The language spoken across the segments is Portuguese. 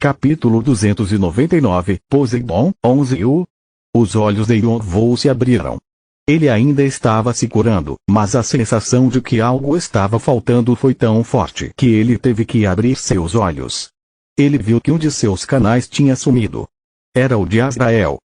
Capítulo 299, Poseidon, 11 Os olhos de Yon-Vou se abriram. Ele ainda estava se curando, mas a sensação de que algo estava faltando foi tão forte que ele teve que abrir seus olhos. Ele viu que um de seus canais tinha sumido. Era o de Azrael.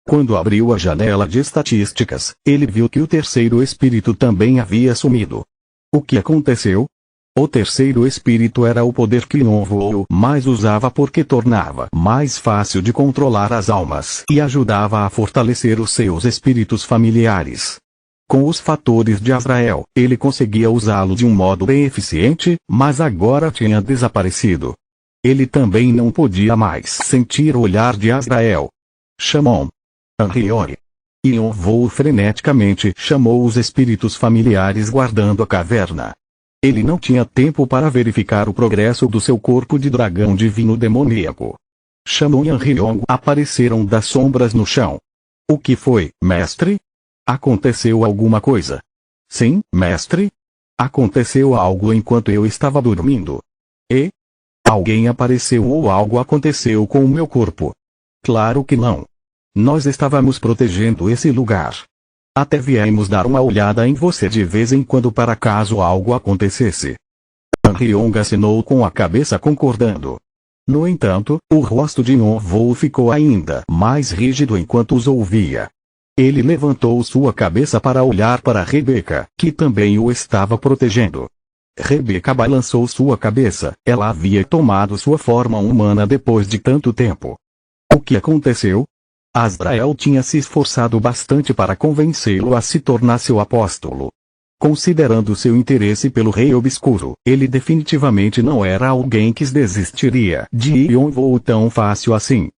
Quando abriu a janela de estatísticas, ele viu que o terceiro espírito também havia sumido. O que aconteceu? O terceiro espírito era o poder que Yon-Vou mais usava porque tornava mais fácil de controlar as almas e ajudava a fortalecer os seus espíritos familiares. Com os fatores de Azrael, ele conseguia usá-lo de um modo bem eficiente, mas agora tinha desaparecido. Ele também não podia mais sentir o olhar de Azrael. Chamon. Anriori. Yon-Vou freneticamente chamou os espíritos familiares guardando a caverna. Ele não tinha tempo para verificar o progresso do seu corpo de dragão divino demoníaco. Chamon e Anriong apareceram das sombras no chão. O que foi, mestre? Aconteceu alguma coisa? Sim, mestre? Aconteceu algo enquanto eu estava dormindo. E? Alguém apareceu ou algo aconteceu com o meu corpo? Claro que não. Nós estávamos protegendo esse lugar. Até viemos dar uma olhada em você de vez em quando para caso algo acontecesse. Anriong assinou com a cabeça concordando. No entanto, o rosto de Yon-Vou ficou ainda mais rígido enquanto os ouvia. Ele levantou sua cabeça para olhar para Rebeca, que também o estava protegendo. Rebeca balançou sua cabeça, ela havia tomado sua forma humana depois de tanto tempo. O que aconteceu? Azrael tinha se esforçado bastante para convencê-lo a se tornar seu apóstolo. Considerando seu interesse pelo Rei Obscuro, ele definitivamente não era alguém que desistiria de Yon-Vou tão fácil assim.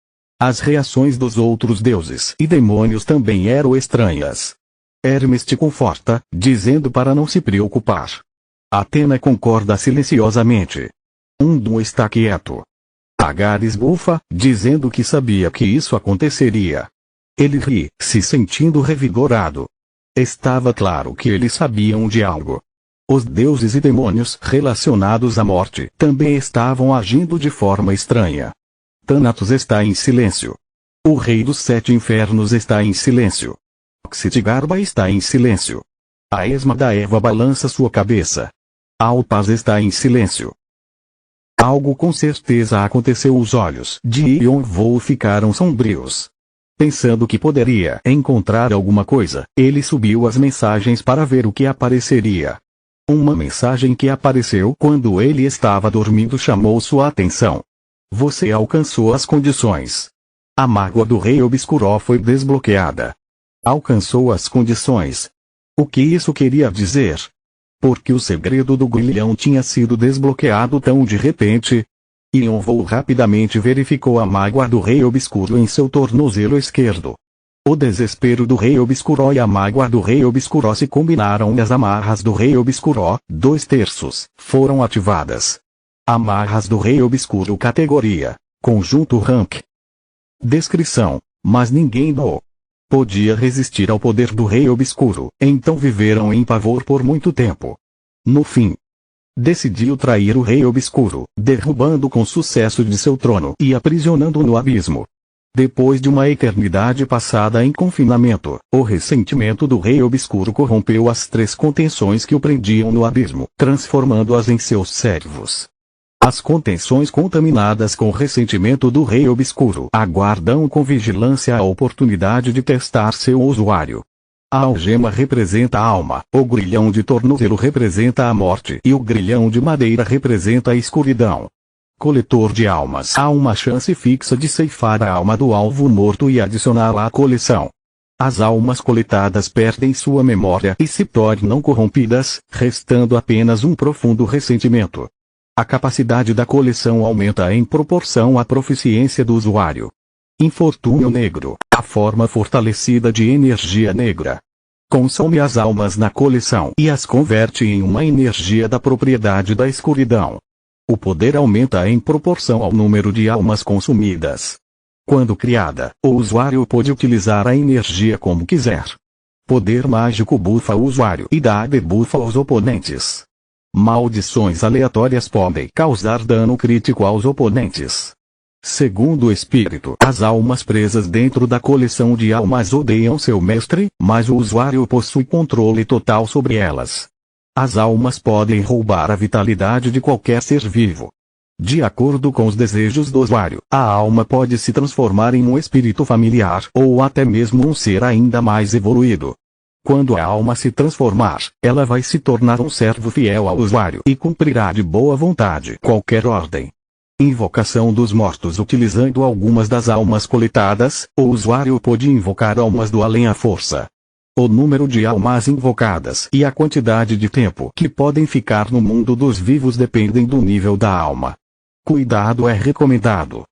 As reações dos outros deuses e demônios também eram estranhas. Hermes te conforta, dizendo para não se preocupar. Atena concorda silenciosamente. Undum está quieto. Agares bufa, dizendo que sabia que isso aconteceria. Ele ri, se sentindo revigorado. Estava claro que eles sabiam de algo. Os deuses e demônios relacionados à morte também estavam agindo de forma estranha. Thanatos está em silêncio. O rei dos 7 infernos está em silêncio. Xitigarbha está em silêncio. A esma da Eva balança sua cabeça. Alpaz está em silêncio. Algo com certeza aconteceu. Os olhos de Yon-Vou ficaram sombrios. Pensando que poderia encontrar alguma coisa, ele subiu as mensagens para ver o que apareceria. Uma mensagem que apareceu quando ele estava dormindo chamou sua atenção. Você alcançou as condições. A mágoa do Rei Obscuro foi desbloqueada. Alcançou as condições. O que isso queria dizer? Porque o segredo do grilhão tinha sido desbloqueado tão de repente. Yon-Vou rapidamente verificou a mágoa do Rei Obscuro em seu tornozelo esquerdo. O desespero do Rei Obscuro e a mágoa do Rei Obscuro se combinaram e as amarras do Rei Obscuro, 2/3, foram ativadas. Amarras do Rei Obscuro categoria, conjunto rank. Descrição, mas ninguém podia resistir ao poder do Rei Obscuro, então viveram em pavor por muito tempo. No fim, decidiu trair o Rei Obscuro, derrubando com sucesso de seu trono e aprisionando-o no abismo. Depois de uma eternidade passada em confinamento, o ressentimento do Rei Obscuro corrompeu as 3 contenções que o prendiam no abismo, transformando-as em seus servos. As contenções contaminadas com o ressentimento do Rei Obscuro aguardam com vigilância a oportunidade de testar seu usuário. A algema representa a alma, o grilhão de tornozelo representa a morte e o grilhão de madeira representa a escuridão. Coletor de almas. Há uma chance fixa de ceifar a alma do alvo morto e adicioná-la à coleção. As almas coletadas perdem sua memória e se tornam corrompidas, restando apenas um profundo ressentimento. A capacidade da coleção aumenta em proporção à proficiência do usuário. Infortúnio negro, a forma fortalecida de energia negra. Consome as almas na coleção e as converte em uma energia da propriedade da escuridão. O poder aumenta em proporção ao número de almas consumidas. Quando criada, o usuário pode utilizar a energia como quiser. Poder mágico bufa o usuário e dá debuff aos oponentes. Maldições aleatórias podem causar dano crítico aos oponentes. Segundo o espírito, as almas presas dentro da coleção de almas odeiam seu mestre, mas o usuário possui controle total sobre elas. As almas podem roubar a vitalidade de qualquer ser vivo. De acordo com os desejos do usuário, a alma pode se transformar em um espírito familiar ou até mesmo um ser ainda mais evoluído. Quando a alma se transformar, ela vai se tornar um servo fiel ao usuário e cumprirá de boa vontade qualquer ordem. Invocação dos mortos. Utilizando algumas das almas coletadas, o usuário pode invocar almas do além à força. O número de almas invocadas e a quantidade de tempo que podem ficar no mundo dos vivos dependem do nível da alma. Cuidado é recomendado.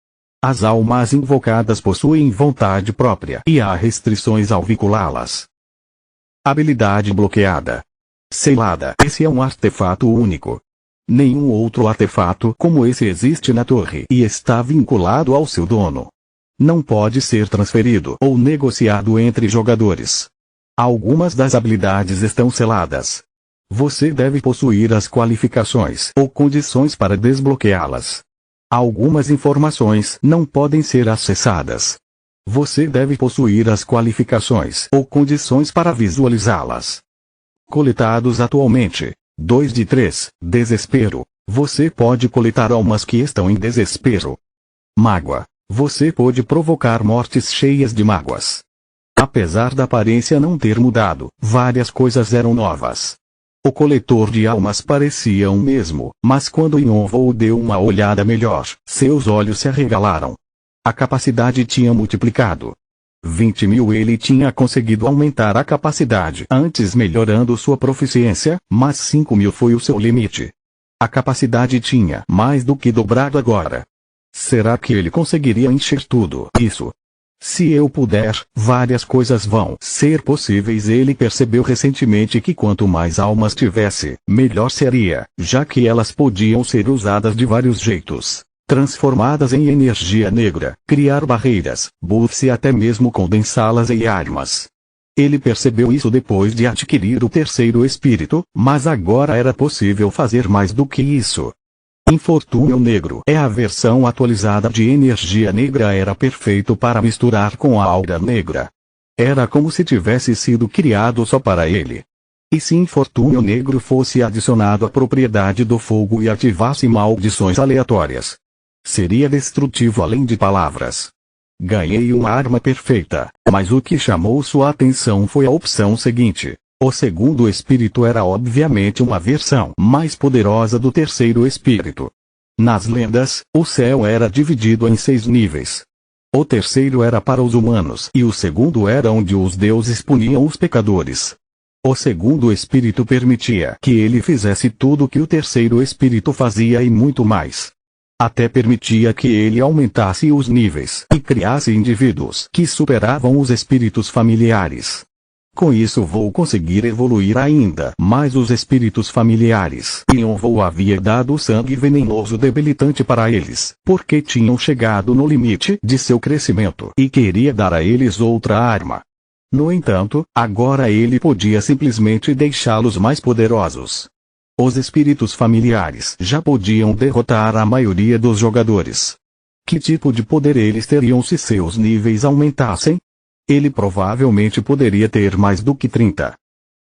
As almas invocadas possuem vontade própria e há restrições ao vinculá-las. Habilidade bloqueada. Selada. Esse é um artefato único. Nenhum outro artefato como esse existe na torre e está vinculado ao seu dono. Não pode ser transferido ou negociado entre jogadores. Algumas das habilidades estão seladas. Você deve possuir as qualificações ou condições para desbloqueá-las. Algumas informações não podem ser acessadas. Você deve possuir as qualificações ou condições para visualizá-las. Coletados atualmente. 2 de 3, desespero. Você pode coletar almas que estão em desespero. Mágoa. Você pode provocar mortes cheias de mágoas. Apesar da aparência não ter mudado, várias coisas eram novas. O coletor de almas parecia o mesmo, mas quando Yonvou deu uma olhada melhor, seus olhos se arregalaram. A capacidade tinha multiplicado. 20.000 ele tinha conseguido aumentar a capacidade antes melhorando sua proficiência, mas 5.000 foi o seu limite. A capacidade tinha mais do que dobrado agora. Será que ele conseguiria encher tudo isso? Se eu puder, várias coisas vão ser possíveis. Ele percebeu recentemente que quanto mais almas tivesse, melhor seria, já que elas podiam ser usadas de vários jeitos. Transformadas em energia negra, criar barreiras, buffs e até mesmo condensá-las em armas. Ele percebeu isso depois de adquirir o terceiro espírito, mas agora era possível fazer mais do que isso. Infortúnio negro é a versão atualizada de energia negra. Era perfeito para misturar com a aura negra. Era como se tivesse sido criado só para ele. E se infortúnio negro fosse adicionado à propriedade do fogo e ativasse maldições aleatórias, seria destrutivo além de palavras. Ganhei uma arma perfeita, mas o que chamou sua atenção foi a opção seguinte. O segundo espírito era obviamente uma versão mais poderosa do terceiro espírito. Nas lendas, o céu era dividido em 6 níveis. O terceiro era para os humanos e o segundo era onde os deuses puniam os pecadores. O segundo espírito permitia que ele fizesse tudo o que o terceiro espírito fazia e muito mais. Até permitia que ele aumentasse os níveis e criasse indivíduos que superavam os espíritos familiares. Com isso vou conseguir evoluir ainda mais os espíritos familiares. Yonvou havia dado sangue venenoso debilitante para eles, porque tinham chegado no limite de seu crescimento e queria dar a eles outra arma. No entanto, agora ele podia simplesmente deixá-los mais poderosos. Os espíritos familiares já podiam derrotar a maioria dos jogadores. Que tipo de poder eles teriam se seus níveis aumentassem? Ele provavelmente poderia ter mais do que 30.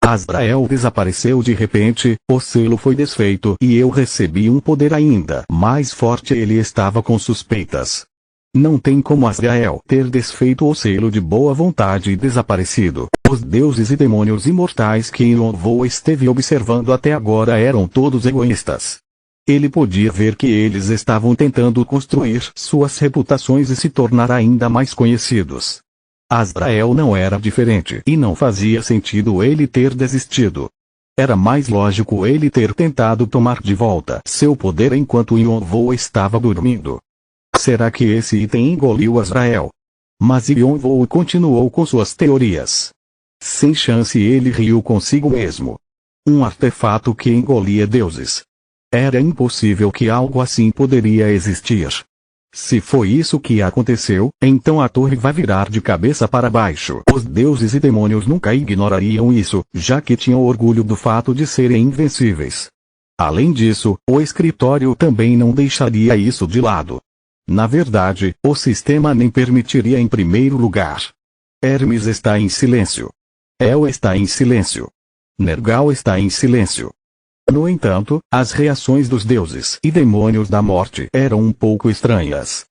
Azrael desapareceu de repente, o selo foi desfeito e eu recebi um poder ainda mais forte. Ele estava com suspeitas. Não tem como Azrael ter desfeito o selo de boa vontade e desaparecido. Os deuses e demônios imortais que Yonvou esteve observando até agora eram todos egoístas. Ele podia ver que eles estavam tentando construir suas reputações e se tornar ainda mais conhecidos. Azrael não era diferente e não fazia sentido ele ter desistido. Era mais lógico ele ter tentado tomar de volta seu poder enquanto Yonvou estava dormindo. Será que esse item engoliu Azrael? Mas Yonvou continuou com suas teorias. Sem chance, ele riu consigo mesmo. Um artefato que engolia deuses. Era impossível que algo assim poderia existir. Se foi isso que aconteceu, então a torre vai virar de cabeça para baixo. Os deuses e demônios nunca ignorariam isso, já que tinham orgulho do fato de serem invencíveis. Além disso, o escritório também não deixaria isso de lado. Na verdade, o sistema nem permitiria em primeiro lugar. Hermes está em silêncio. El está em silêncio. Nergal está em silêncio. No entanto, as reações dos deuses e demônios da morte eram um pouco estranhas.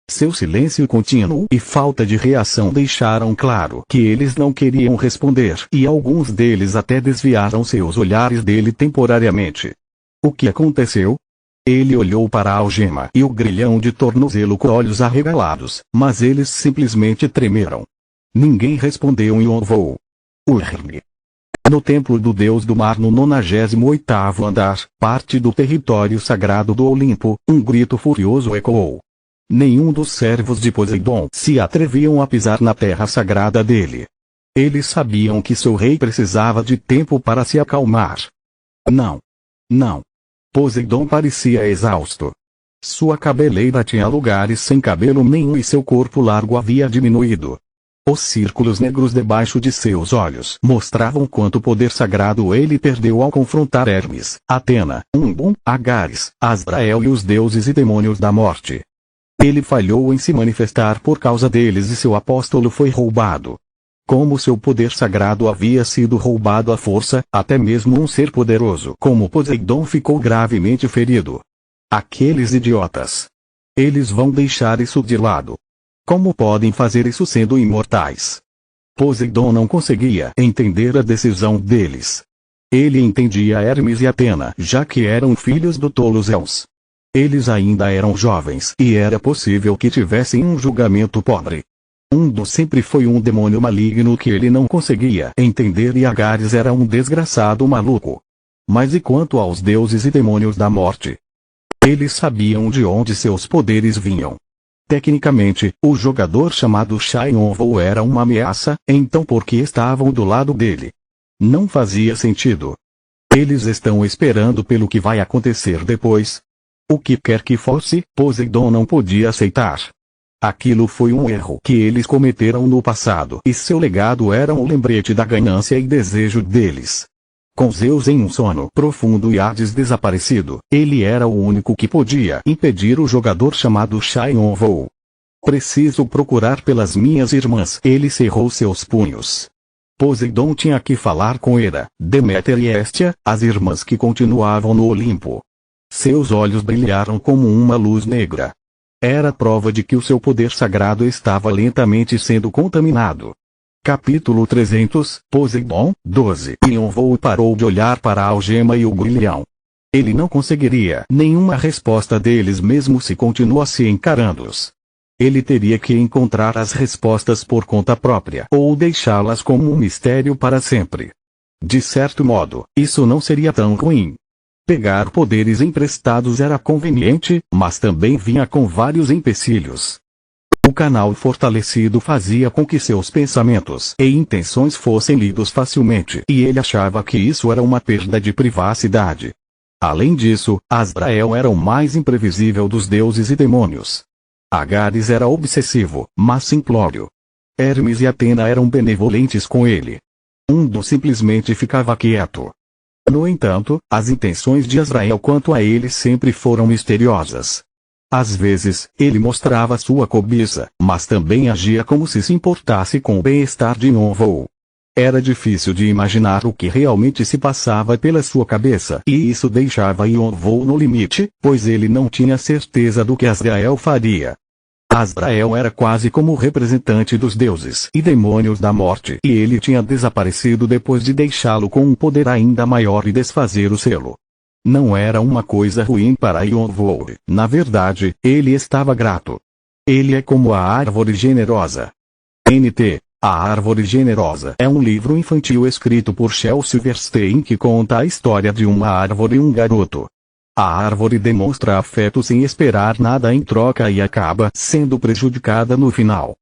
Seu silêncio contínuo e falta de reação deixaram claro que eles não queriam responder, e alguns deles até desviaram seus olhares dele temporariamente. O que aconteceu? Ele olhou para a algema e o grilhão de tornozelo com olhos arregalados, mas eles simplesmente tremeram. Ninguém respondeu em Yonvou. Urg. No templo do deus do mar no 98º andar, parte do território sagrado do Olimpo, um grito furioso ecoou. Nenhum dos servos de Poseidon se atreviam a pisar na terra sagrada dele. Eles sabiam que seu rei precisava de tempo para se acalmar. Não. Não. Poseidon parecia exausto. Sua cabeleira tinha lugares sem cabelo nenhum e seu corpo largo havia diminuído. Os círculos negros debaixo de seus olhos mostravam quanto poder sagrado ele perdeu ao confrontar Hermes, Atena, Umbum, Agares, Azrael e os deuses e demônios da morte. Ele falhou em se manifestar por causa deles e seu apóstolo foi roubado. Como seu poder sagrado havia sido roubado à força, até mesmo um ser poderoso como Poseidon ficou gravemente ferido. Aqueles idiotas. Eles vão deixar isso de lado. Como podem fazer isso sendo imortais? Poseidon não conseguia entender a decisão deles. Ele entendia Hermes e Atena, já que eram filhos do tolo Zeus. Eles ainda eram jovens e era possível que tivessem um julgamento pobre. Sempre foi um demônio maligno que ele não conseguia entender e Agares era um desgraçado maluco. Mas e quanto aos deuses e demônios da morte? Eles sabiam de onde seus poderes vinham. Tecnicamente, o jogador chamado Shionvou era uma ameaça, então por que estavam do lado dele? Não fazia sentido. Eles estão esperando pelo que vai acontecer depois. O que quer que fosse, Poseidon não podia aceitar. Aquilo foi um erro que eles cometeram no passado e seu legado era um lembrete da ganância e desejo deles. Com Zeus em um sono profundo e Hades desaparecido, ele era o único que podia impedir o jogador chamado Shionvou. Preciso procurar pelas minhas irmãs. Ele cerrou seus punhos. Poseidon tinha que falar com Hera, Deméter e Hestia, as irmãs que continuavam no Olimpo. Seus olhos brilharam como uma luz negra. Era prova de que o seu poder sagrado estava lentamente sendo contaminado. Capítulo 300, Poseidon, 12. Yonvou parou de olhar para a algema e o grilhão. Ele não conseguiria nenhuma resposta deles mesmo se continuasse encarando-os. Ele teria que encontrar as respostas por conta própria ou deixá-las como um mistério para sempre. De certo modo, isso não seria tão ruim. Pegar poderes emprestados era conveniente, mas também vinha com vários empecilhos. O canal fortalecido fazia com que seus pensamentos e intenções fossem lidos facilmente e ele achava que isso era uma perda de privacidade. Além disso, Azrael era o mais imprevisível dos deuses e demônios. Agares era obsessivo, mas simplório. Hermes e Atena eram benevolentes com ele. Simplesmente ficava quieto. No entanto, as intenções de Azrael quanto a ele sempre foram misteriosas. Às vezes, ele mostrava sua cobiça, mas também agia como se importasse com o bem-estar de Yonvou. Era difícil de imaginar o que realmente se passava pela sua cabeça e isso deixava Yonvou no limite, pois ele não tinha certeza do que Azrael faria. Azrael era quase como o representante dos deuses e demônios da morte e ele tinha desaparecido depois de deixá-lo com um poder ainda maior e desfazer o selo. Não era uma coisa ruim para Yonvou. Na verdade, ele estava grato. Ele é como a árvore generosa. A Árvore Generosa é um livro infantil escrito por Shel Silverstein que conta a história de uma árvore e um garoto. A árvore demonstra afeto sem esperar nada em troca e acaba sendo prejudicada no final.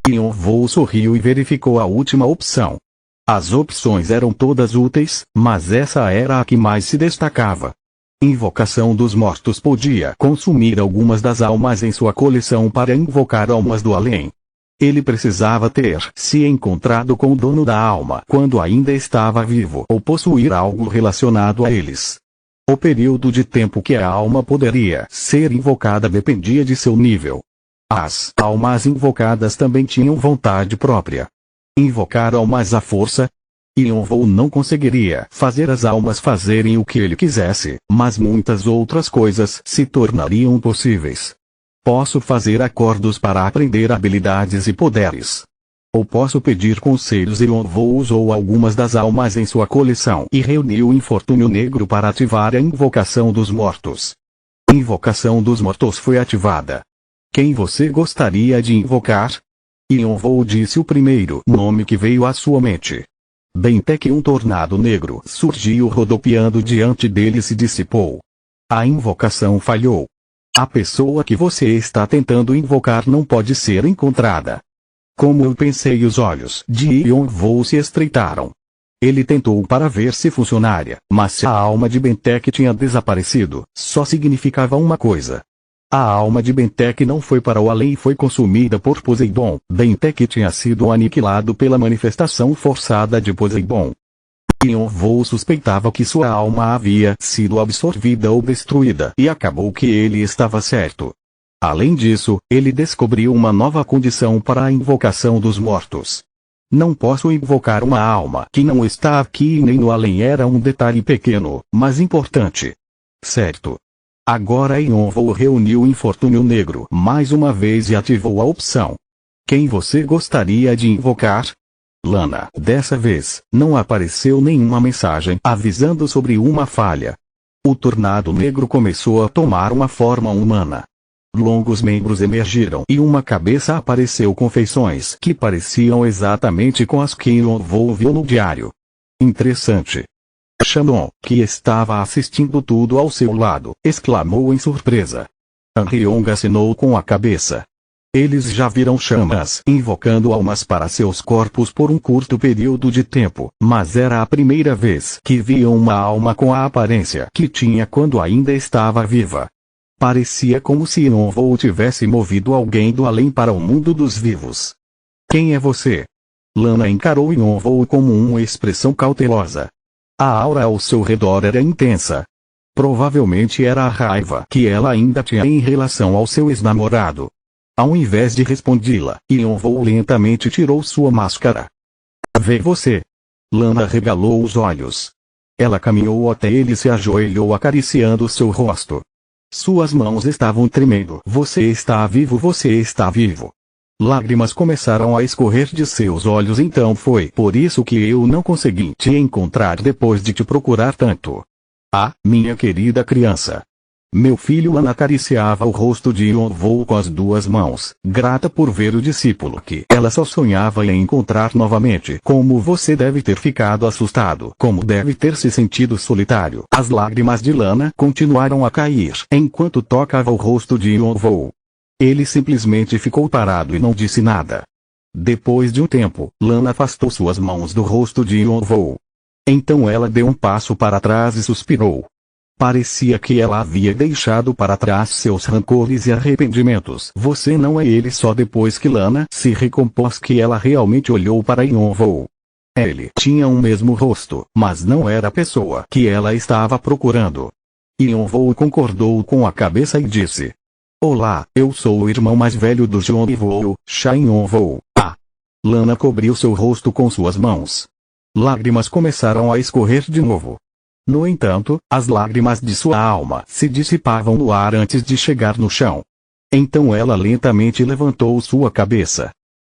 Yonvou sorriu e verificou a última opção. As opções eram todas úteis, mas essa era a que mais se destacava. Invocação dos Mortos podia consumir algumas das almas em sua coleção para invocar almas do além. Ele precisava ter se encontrado com o dono da alma quando ainda estava vivo ou possuir algo relacionado a eles. O período de tempo que a alma poderia ser invocada dependia de seu nível. As almas invocadas também tinham vontade própria. Invocar almas à força, Yonvou não conseguiria fazer as almas fazerem o que ele quisesse, mas muitas outras coisas se tornariam possíveis. Posso fazer acordos para aprender habilidades e poderes. Ou posso pedir conselhos e Yonvou usou algumas das almas em sua coleção e reuniu o infortúnio negro para ativar a invocação dos mortos. Invocação dos mortos foi ativada. Quem você gostaria de invocar? Yonvou disse o primeiro nome que veio à sua mente. Bem até que um tornado negro surgiu rodopiando diante dele e se dissipou. A invocação falhou. A pessoa que você está tentando invocar não pode ser encontrada. Como eu pensei, os olhos de Yonvou se estreitaram. Ele tentou para ver se funcionaria, mas se a alma de Bentek tinha desaparecido, só significava uma coisa. A alma de Bentek não foi para o além e foi consumida por Poseidon. Bentek tinha sido aniquilado pela manifestação forçada de Poseidon. Yonvou suspeitava que sua alma havia sido absorvida ou destruída e acabou que ele estava certo. Além disso, ele descobriu uma nova condição para a invocação dos mortos. Não posso invocar uma alma que não está aqui nem no além. Era um detalhe pequeno, mas importante. Certo. Agora Yonvou reuniu o infortúnio negro mais uma vez e ativou a opção. Quem você gostaria de invocar? Lana. Dessa vez, não apareceu nenhuma mensagem avisando sobre uma falha. O tornado negro começou a tomar uma forma humana. Longos membros emergiram e uma cabeça apareceu com feições que pareciam exatamente com as que Yonvou viu no diário. Interessante. Shandong, que estava assistindo tudo ao seu lado, exclamou em surpresa. Anriong assinou com a cabeça. Eles já viram chamas invocando almas para seus corpos por um curto período de tempo, mas era a primeira vez que viam uma alma com a aparência que tinha quando ainda estava viva. Parecia como se Yonvou tivesse movido alguém do além para o mundo dos vivos. Quem é você? Lana encarou Yonvou como uma expressão cautelosa. A aura ao seu redor era intensa. Provavelmente era a raiva que ela ainda tinha em relação ao seu ex-namorado. Ao invés de respondê-la, Yonvou lentamente tirou sua máscara. Vê você. Lana regalou os olhos. Ela caminhou até ele e se ajoelhou acariciando seu rosto. Suas mãos estavam tremendo. Você está vivo, você está vivo. Lágrimas começaram a escorrer de seus olhos. Então foi por isso que eu não consegui te encontrar depois de te procurar tanto. Ah, minha querida criança. Meu filho. Lana acariciava o rosto de Yonvou com as duas mãos, grata por ver o discípulo que ela só sonhava em encontrar novamente. Como você deve ter ficado assustado, como deve ter se sentido solitário. As lágrimas de Lana continuaram a cair enquanto tocava o rosto de Yonvou. Ele simplesmente ficou parado e não disse nada. Depois de um tempo, Lana afastou suas mãos do rosto de Yonvou. Então ela deu um passo para trás e suspirou. Parecia que ela havia deixado para trás seus rancores e arrependimentos. Você não é ele. Só depois que Lana se recompôs que ela realmente olhou para Yonvou. Ele tinha o mesmo rosto, mas não era a pessoa que ela estava procurando. Yonvou concordou com a cabeça e disse: Olá, eu sou o irmão mais velho do Yonvou, Sha Yonvou. Ah! Lana cobriu seu rosto com suas mãos. Lágrimas começaram a escorrer de novo. No entanto, as lágrimas de sua alma se dissipavam no ar antes de chegar no chão. Então ela lentamente levantou sua cabeça.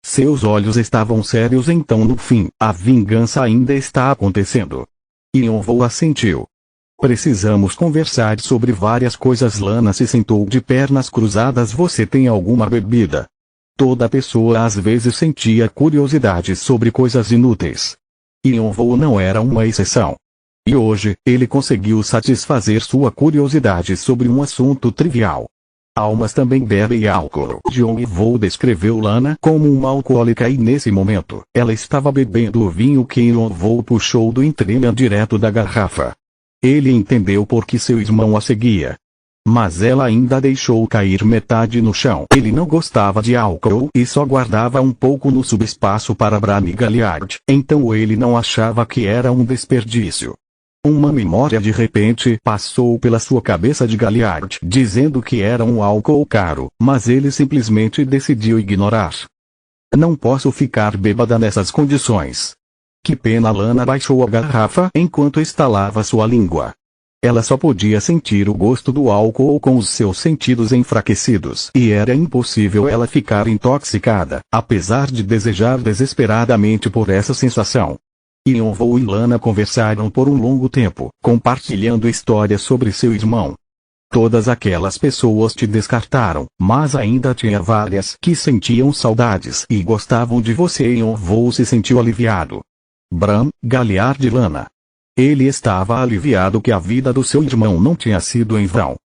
Seus olhos estavam sérios. Então no fim, a vingança ainda está acontecendo. Yonvou assentiu. Precisamos conversar sobre várias coisas. Lana se sentou de pernas cruzadas. Você tem alguma bebida? Toda pessoa às vezes sentia curiosidade sobre coisas inúteis. Yonvou não era uma exceção. E hoje, ele conseguiu satisfazer sua curiosidade sobre um assunto trivial. Almas também bebem álcool. Yonvou descreveu Lana como uma alcoólica e nesse momento, ela estava bebendo o vinho que Yonvou puxou do entremeio direto da garrafa. Ele entendeu por que seu irmão a seguia. Mas ela ainda deixou cair metade no chão. Ele não gostava de álcool e só guardava um pouco no subespaço para Bram e Galliard. Então ele não achava que era um desperdício. Uma memória de repente passou pela sua cabeça de Galliard, dizendo que era um álcool caro, mas ele simplesmente decidiu ignorar. Não posso ficar bêbada nessas condições. Que pena. Lana baixou a garrafa enquanto estalava sua língua. Ela só podia sentir o gosto do álcool com os seus sentidos enfraquecidos e era impossível ela ficar intoxicada, apesar de desejar desesperadamente por essa sensação. Yonvou e Lana conversaram por um longo tempo, compartilhando histórias sobre seu irmão. Todas aquelas pessoas te descartaram, mas ainda tinha várias que sentiam saudades e gostavam de você. Yonvou se sentiu aliviado. Bram, Galliard e Lana. Ele estava aliviado que a vida do seu irmão não tinha sido em vão.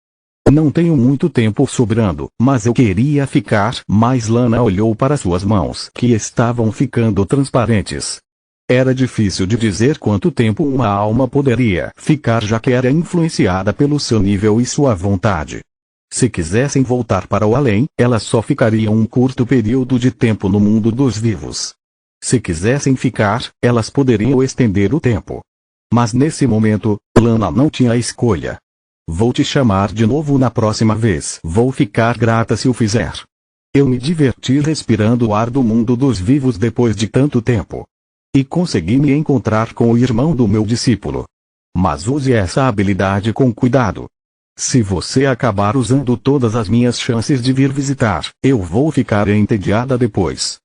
Não tenho muito tempo sobrando, mas eu queria ficar. Mas Lana olhou para suas mãos, que estavam ficando transparentes. Era difícil de dizer quanto tempo uma alma poderia ficar, já que era influenciada pelo seu nível e sua vontade. Se quisessem voltar para o além, elas só ficariam um curto período de tempo no mundo dos vivos. Se quisessem ficar, elas poderiam estender o tempo. Mas nesse momento, Lana não tinha escolha. Vou te chamar de novo na próxima vez. Vou ficar grata se o fizer. Eu me diverti respirando o ar do mundo dos vivos depois de tanto tempo. E consegui me encontrar com o irmão do meu discípulo. Mas use essa habilidade com cuidado. Se você acabar usando todas as minhas chances de vir visitar, eu vou ficar entediada depois.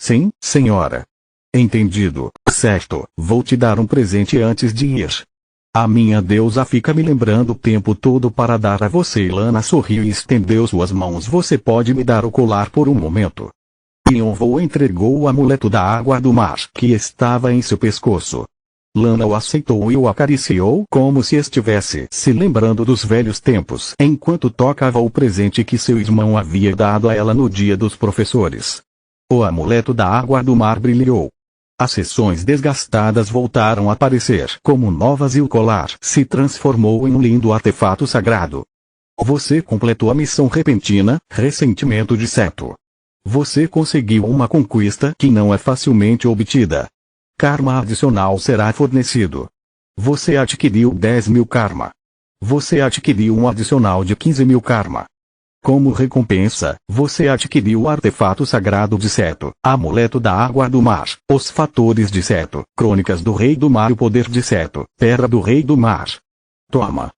Sim, senhora. Entendido, certo. Vou te dar um presente antes de ir. A minha deusa fica me lembrando o tempo todo para dar a você. Lana sorriu e estendeu suas mãos. Você pode me dar o colar por um momento? Yonvou entregou o amuleto da água do mar que estava em seu pescoço. Lana o aceitou e o acariciou como se estivesse se lembrando dos velhos tempos, enquanto tocava o presente que seu irmão havia dado a ela no dia dos professores. O amuleto da água do mar brilhou. As seções desgastadas voltaram a aparecer como novas e o colar se transformou em um lindo artefato sagrado. Você completou a missão repentina, ressentimento de Seto. Você conseguiu uma conquista que não é facilmente obtida. Karma adicional será fornecido. Você adquiriu 10.000 karma. Você adquiriu um adicional de 15.000 karma. Como recompensa, você adquiriu o artefato sagrado de Seto, amuleto da água do mar, os fatores de Seto, crônicas do rei do mar e o poder de Seto, terra do rei do mar. Toma.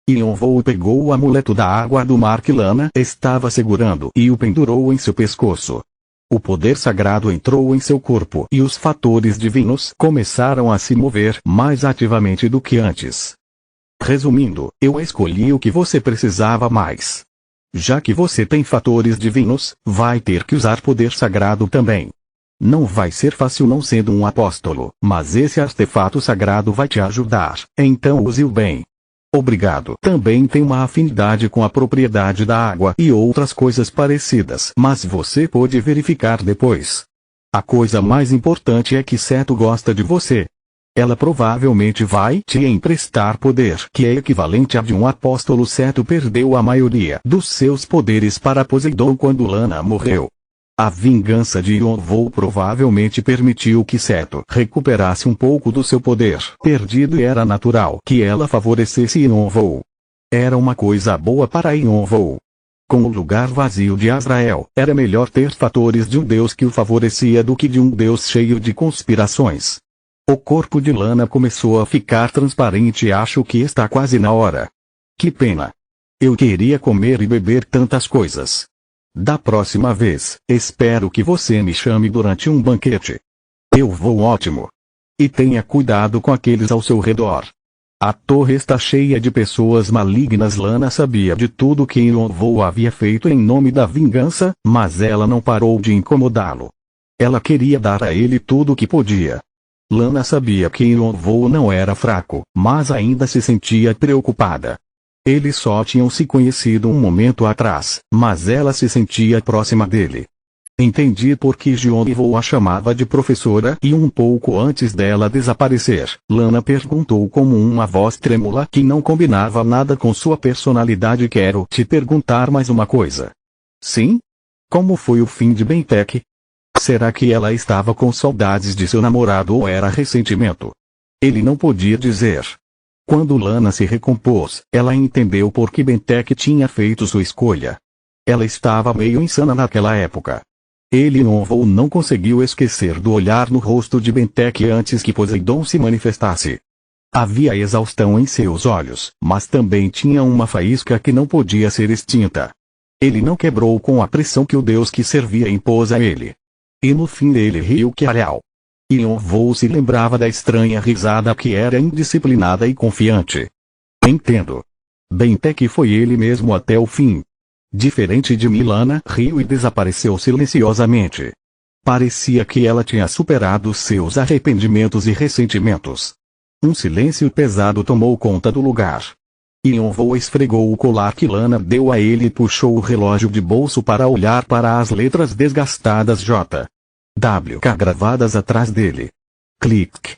Yonvou pegou o amuleto da água do mar que Lana estava segurando e o pendurou em seu pescoço. O poder sagrado entrou em seu corpo e os fatores divinos começaram a se mover mais ativamente do que antes. Resumindo, eu escolhi o que você precisava mais. Já que você tem fatores divinos, vai ter que usar poder sagrado também. Não vai ser fácil não sendo um apóstolo, mas esse artefato sagrado vai te ajudar, então use-o bem. Obrigado. Também tem uma afinidade com a propriedade da água e outras coisas parecidas, mas você pode verificar depois. A coisa mais importante é que Seto gosta de você. Ela provavelmente vai te emprestar poder que é equivalente a de um apóstolo. Seto perdeu a maioria dos seus poderes para Poseidon quando Lana morreu. A vingança de Yonvou provavelmente permitiu que Seto recuperasse um pouco do seu poder perdido e era natural que ela favorecesse Yonvou. Era uma coisa boa para Yonvou. Com o lugar vazio de Azrael, era melhor ter fatores de um deus que o favorecia do que de um deus cheio de conspirações. O corpo de Lana começou a ficar transparente. Acho que está quase na hora. Que pena. Eu queria comer e beber tantas coisas. Da próxima vez, espero que você me chame durante um banquete. Eu vou. Ótimo. E tenha cuidado com aqueles ao seu redor. A torre está cheia de pessoas malignas. Lana sabia de tudo que Yonvou havia feito em nome da vingança, mas ela não parou de incomodá-lo. Ela queria dar a ele tudo o que podia. Lana sabia que Yonvou não era fraco, mas ainda se sentia preocupada. Eles só tinham se conhecido um momento atrás, mas ela se sentia próxima dele. Entendi por que Yonvou a chamava de professora e um pouco antes dela desaparecer, Lana perguntou com uma voz trêmula que não combinava nada com sua personalidade. Quero te perguntar mais uma coisa. Sim? Como foi o fim de Bentek? Será que ela estava com saudades de seu namorado ou era ressentimento? Ele não podia dizer. Quando Lana se recompôs, ela entendeu por que Bentek tinha feito sua escolha. Ela estava meio insana naquela época. Ele não conseguiu esquecer do olhar no rosto de Bentek antes que Poseidon se manifestasse. Havia exaustão em seus olhos, mas também tinha uma faísca que não podia ser extinta. Ele não quebrou com a pressão que o deus que servia impôs a ele. E no fim ele riu que alhau. Yonvou se lembrava da estranha risada que era indisciplinada e confiante. Entendo. Bentek foi ele mesmo até o fim. Diferente de Milana, riu e desapareceu silenciosamente. Parecia que ela tinha superado seus arrependimentos e ressentimentos. Um silêncio pesado tomou conta do lugar. Yonvou esfregou o colar que Lana deu a ele e puxou o relógio de bolso para olhar para as letras desgastadas J. WK gravadas atrás dele. Clique.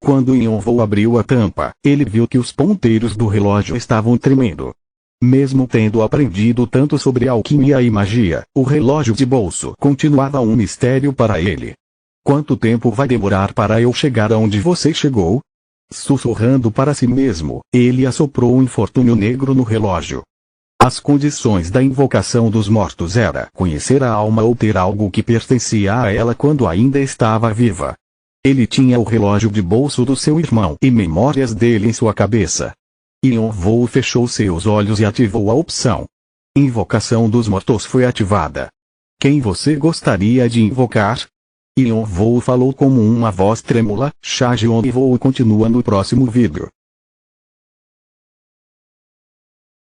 Quando Yonvou abriu a tampa, ele viu que os ponteiros do relógio estavam tremendo. Mesmo tendo aprendido tanto sobre alquimia e magia, o relógio de bolso continuava um mistério para ele. Quanto tempo vai demorar para eu chegar aonde você chegou? Sussurrando para si mesmo, ele assoprou um infortúnio negro no relógio. As condições da invocação dos mortos era conhecer a alma ou ter algo que pertencia a ela quando ainda estava viva. Ele tinha o relógio de bolso do seu irmão e memórias dele em sua cabeça. Yonvou fechou seus olhos e ativou a opção. Invocação dos mortos foi ativada. Quem você gostaria de invocar? Yonvou falou como uma voz trêmula. Shajeon continua no próximo vídeo.